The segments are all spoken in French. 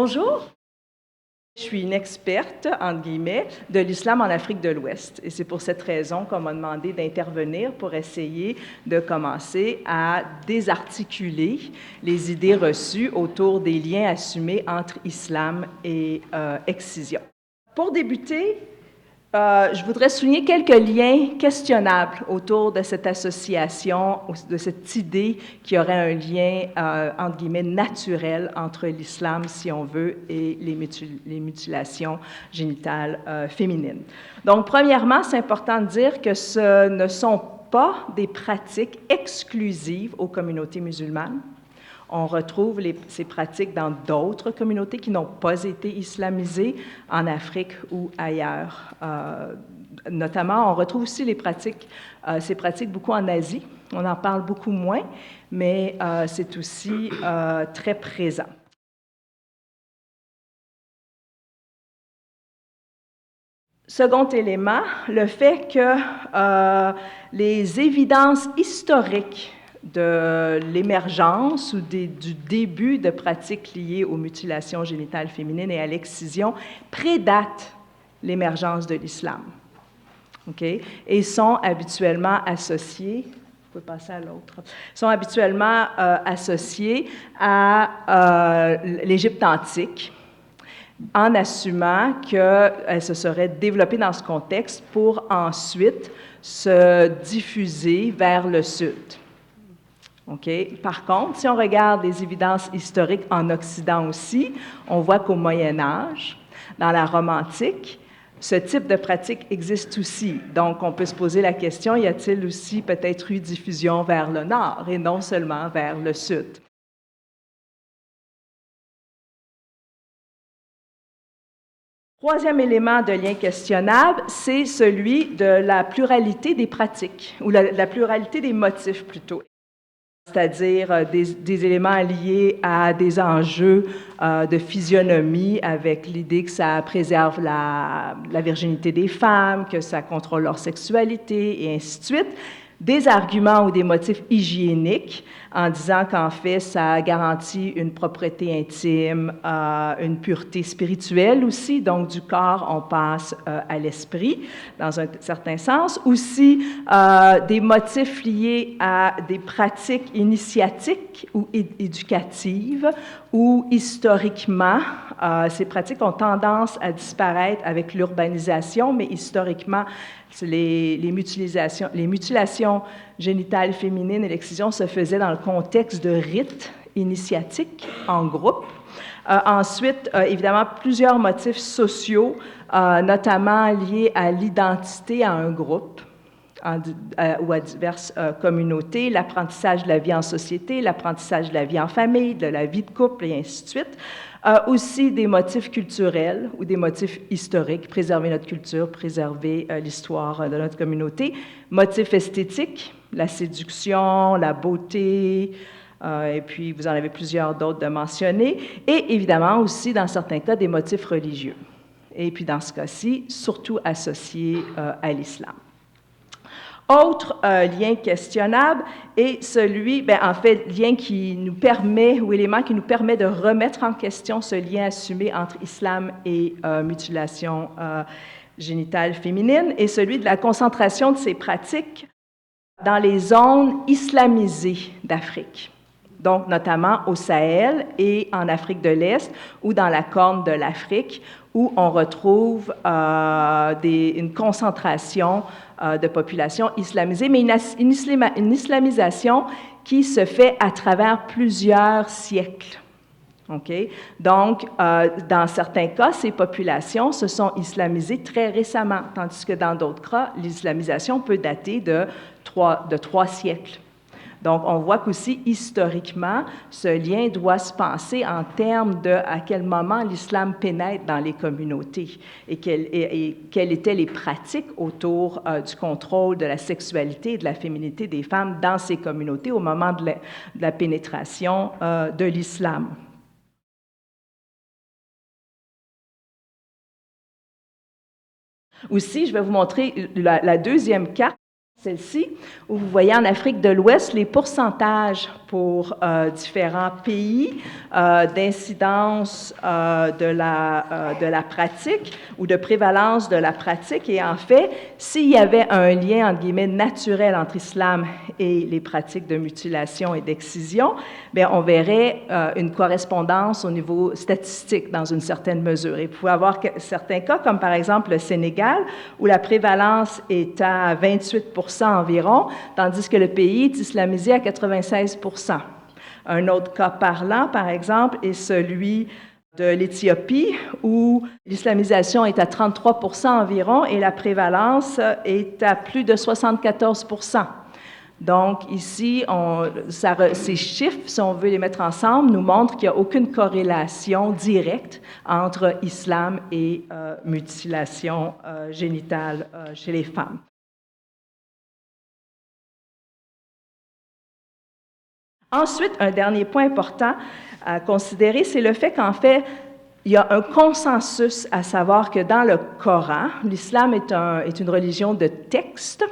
Bonjour, je suis une experte, entre guillemets, de l'islam en Afrique de l'Ouest. Et c'est pour cette raison qu'on m'a demandé d'intervenir pour essayer de commencer à désarticuler les idées reçues autour des liens assumés entre islam et excision. Pour débuter, je voudrais souligner quelques liens questionnables autour de cette association, de cette idée qu'il y aurait un lien, entre guillemets, naturel entre l'islam, si on veut, et les mutilations génitales féminines. Donc, premièrement, c'est important de dire que ce ne sont pas des pratiques exclusives aux communautés musulmanes. On retrouve ces pratiques dans d'autres communautés qui n'ont pas été islamisées, en Afrique ou ailleurs. Notamment, on retrouve aussi ces pratiques beaucoup en Asie. On en parle beaucoup moins, mais c'est aussi très présent. Second élément, le fait que les évidences historiques de l'émergence ou du début de pratiques liées aux mutilations génitales féminines et à l'excision prédatent l'émergence de l'islam, et sont habituellement associées, vous pouvez passer à l'autre, sont habituellement associées à l'Égypte antique, en assumant qu'elle se serait développée dans ce contexte pour ensuite se diffuser vers le sud. Par contre, si on regarde les évidences historiques en Occident aussi, on voit qu'au Moyen Âge, dans la Rome antique, ce type de pratique existe aussi. Donc, on peut se poser la question, y a-t-il aussi peut-être eu diffusion vers le nord et non seulement vers le sud? Troisième élément de lien questionnable, c'est celui de la pluralité des pratiques, ou la pluralité des motifs plutôt, c'est-à-dire des éléments liés à des enjeux de physionomie avec l'idée que ça préserve la virginité des femmes, que ça contrôle leur sexualité et ainsi de suite. Des arguments ou des motifs hygiéniques en disant qu'en fait, ça garantit une propreté intime, une pureté spirituelle aussi, donc du corps, on passe à l'esprit, dans un certain sens. Aussi, des motifs liés à des pratiques initiatiques ou éducatives, où historiquement, ces pratiques ont tendance à disparaître avec l'urbanisation, mais historiquement, les mutilations génitales féminines et l'excision se faisaient dans le contexte de rites initiatiques en groupe. Ensuite, évidemment, plusieurs motifs sociaux, notamment liés à l'identité à un groupe ou à diverses communautés, l'apprentissage de la vie en société, l'apprentissage de la vie en famille, de la vie de couple et ainsi de suite. Aussi des motifs culturels ou des motifs historiques, préserver notre culture, préserver l'histoire de notre communauté. Motifs esthétiques, la séduction, la beauté, et puis vous en avez plusieurs d'autres de mentionnés. Et évidemment aussi, dans certains cas, des motifs religieux. Et puis dans ce cas-ci, surtout associés à l'islam. Autre lien questionnable est celui, lien qui nous permet, ou élément qui nous permet de remettre en question ce lien assumé entre islam et mutilation génitale féminine, est celui de la concentration de ces pratiques dans les zones islamisées d'Afrique. Donc, notamment au Sahel et en Afrique de l'Est ou dans la Corne de l'Afrique, où on retrouve une concentration de population islamisée, mais une islamisation qui se fait à travers plusieurs siècles. Donc, dans certains cas, ces populations se sont islamisées très récemment, tandis que dans d'autres cas, l'islamisation peut dater de trois siècles. Donc, on voit qu'aussi, historiquement, ce lien doit se penser en termes de à quel moment l'islam pénètre dans les communautés et quelles étaient les pratiques autour du contrôle de la sexualité et de la féminité des femmes dans ces communautés au moment de la pénétration de l'islam. Aussi, je vais vous montrer la deuxième carte. Celle-ci, où vous voyez en Afrique de l'Ouest les pourcentages pour différents pays d'incidence de la pratique ou de prévalence de la pratique. Et en fait, s'il y avait un lien, entre guillemets, naturel entre l'islam et les pratiques de mutilation et d'excision, bien, on verrait une correspondance au niveau statistique dans une certaine mesure. Et vous pouvez avoir certains cas, comme par exemple le Sénégal, où la prévalence est à 28% environ, tandis que le pays est islamisé à 96%. Un autre cas parlant, par exemple, est celui de l'Éthiopie, où l'islamisation est à 33% environ et la prévalence est à plus de 74%. Donc, ici, ces chiffres, si on veut les mettre ensemble, nous montrent qu'il n'y a aucune corrélation directe entre islam et mutilation génitale chez les femmes. Ensuite, un dernier point important à considérer, c'est le fait qu'en fait, il y a un consensus à savoir que dans le Coran, l'islam est une religion de texte,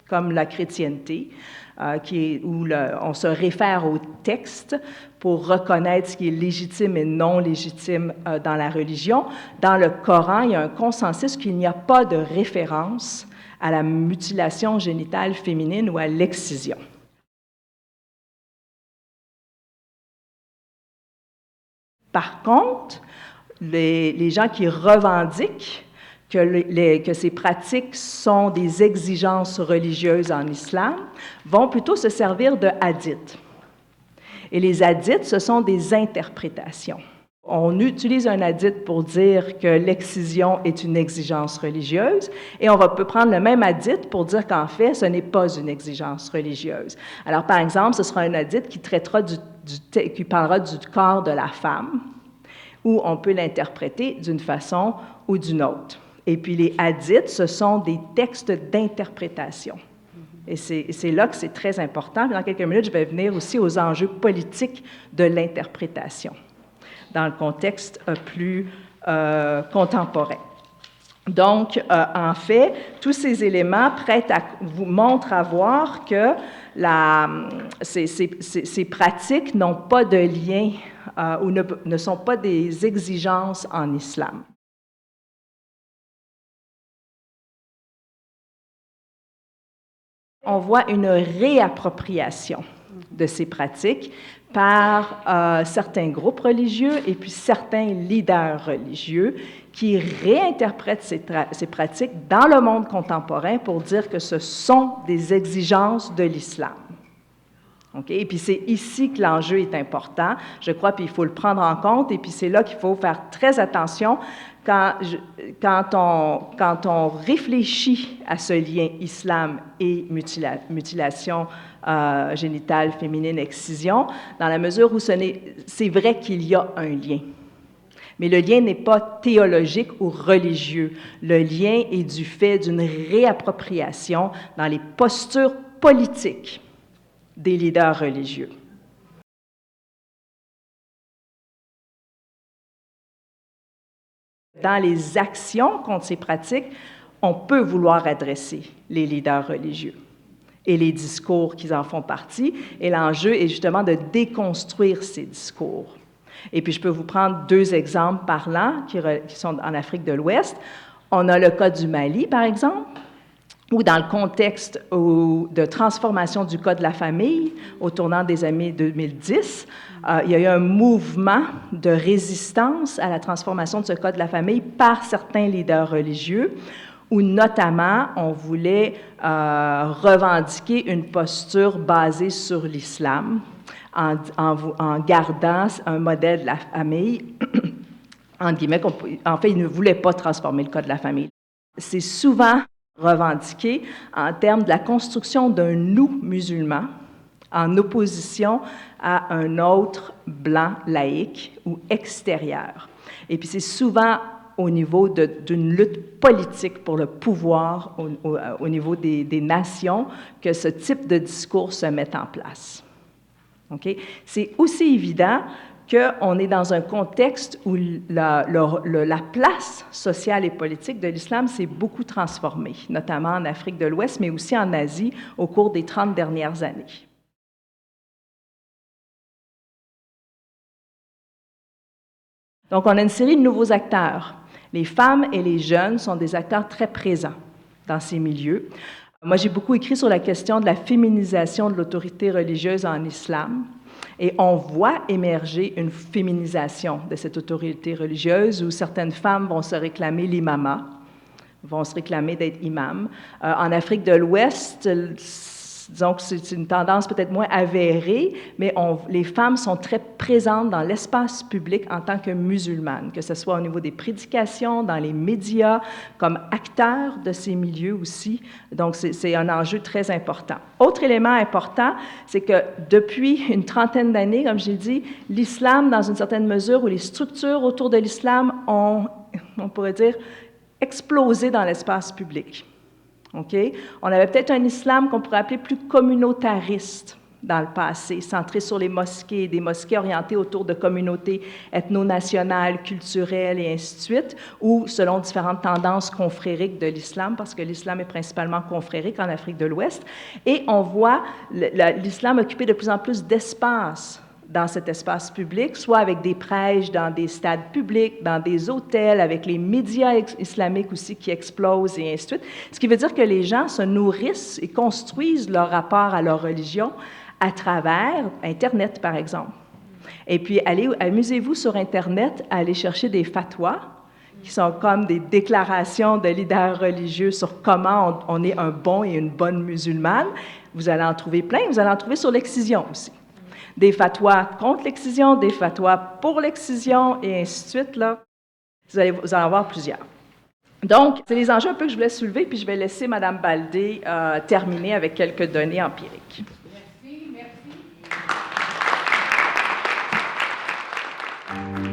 comme la chrétienté, où on se réfère au texte pour reconnaître ce qui est légitime et non légitime dans la religion. Dans le Coran, il y a un consensus qu'il n'y a pas de référence à la mutilation génitale féminine ou à l'excision. Par contre, les gens qui revendiquent que ces pratiques sont des exigences religieuses en islam vont plutôt se servir de hadiths. Et les hadiths, ce sont des interprétations. On utilise un hadith pour dire que l'excision est une exigence religieuse et on peut prendre le même hadith pour dire qu'en fait, ce n'est pas une exigence religieuse. Alors, par exemple, ce sera un hadith qui traitera qui parlera du corps de la femme, où on peut l'interpréter d'une façon ou d'une autre. Et puis les hadiths, ce sont des textes d'interprétation. Et c'est là que c'est très important. Dans quelques minutes, je vais venir aussi aux enjeux politiques de l'interprétation, dans le contexte plus contemporain. Donc, en fait, tous ces éléments vous montrent à voir que ces pratiques n'ont pas de lien ou ne sont pas des exigences en islam. On voit une réappropriation de ces pratiques par certains groupes religieux et puis certains leaders religieux qui réinterprètent ces pratiques dans le monde contemporain pour dire que ce sont des exigences de l'islam. Okay? Et puis c'est ici que l'enjeu est important, je crois, puis il faut le prendre en compte, et puis c'est là qu'il faut faire très attention quand on réfléchit à ce lien islam et mutilation génitale féminine, excision, dans la mesure où c'est vrai qu'il y a un lien. Mais le lien n'est pas théologique ou religieux. Le lien est du fait d'une réappropriation dans les postures politiques des leaders religieux. Dans les actions contre ces pratiques, on peut vouloir adresser les leaders religieux et les discours qui en font partie. Et l'enjeu est justement de déconstruire ces discours. Et puis, je peux vous prendre deux exemples parlants qui sont en Afrique de l'Ouest. On a le cas du Mali, par exemple, où dans le contexte de transformation du Code de la famille au tournant des années 2010, il y a eu un mouvement de résistance à la transformation de ce Code de la famille par certains leaders religieux, où notamment on voulait revendiquer une posture basée sur l'islam, en gardant un modèle de la famille, entre guillemets, en fait, ils ne voulaient pas transformer le Code de la famille. C'est souvent revendiqué en termes de la construction d'un nous musulman en opposition à un autre blanc laïque ou extérieur. Et puis c'est souvent au niveau d'une lutte politique pour le pouvoir au niveau des nations que ce type de discours se met en place. Okay? C'est aussi évident qu'on est dans un contexte où la place sociale et politique de l'islam s'est beaucoup transformée, notamment en Afrique de l'Ouest, mais aussi en Asie au cours des 30 dernières années. Donc, on a une série de nouveaux acteurs. Les femmes et les jeunes sont des acteurs très présents dans ces milieux. Moi, j'ai beaucoup écrit sur la question de la féminisation de l'autorité religieuse en islam. Et on voit émerger une féminisation de cette autorité religieuse où certaines femmes vont se réclamer l'imama, vont se réclamer d'être imam. En Afrique de l'Ouest, disons que c'est une tendance peut-être moins avérée, mais les femmes sont très présentes dans l'espace public en tant que musulmanes, que ce soit au niveau des prédications, dans les médias, comme acteurs de ces milieux aussi. Donc, c'est un enjeu très important. Autre élément important, c'est que depuis une trentaine d'années, comme j'ai dit, l'islam, dans une certaine mesure, ou les structures autour de l'islam ont, on pourrait dire, explosé dans l'espace public. Okay? On avait peut-être un islam qu'on pourrait appeler plus communautariste dans le passé, centré sur les mosquées, des mosquées orientées autour de communautés ethno-nationales, culturelles et ainsi de suite, ou selon différentes tendances confrériques de l'islam, parce que l'islam est principalement confrérique en Afrique de l'Ouest, et on voit l'islam occuper de plus en plus d'espace dans cet espace public, soit avec des prêches dans des stades publics, dans des hôtels, avec les médias islamiques aussi qui explosent et ainsi de suite. Ce qui veut dire que les gens se nourrissent et construisent leur rapport à leur religion à travers Internet, par exemple. Et puis, amusez-vous sur Internet à aller chercher des fatwas, qui sont comme des déclarations de leaders religieux sur comment on est un bon et une bonne musulmane. Vous allez en trouver plein, vous allez en trouver sur l'excision aussi. Des fatwas contre l'excision, des fatwas pour l'excision, et ainsi de suite. Là. Vous allez en avoir plusieurs. Donc, c'est les enjeux un peu que je voulais soulever, puis je vais laisser Mme Baldé terminer avec quelques données empiriques. Merci.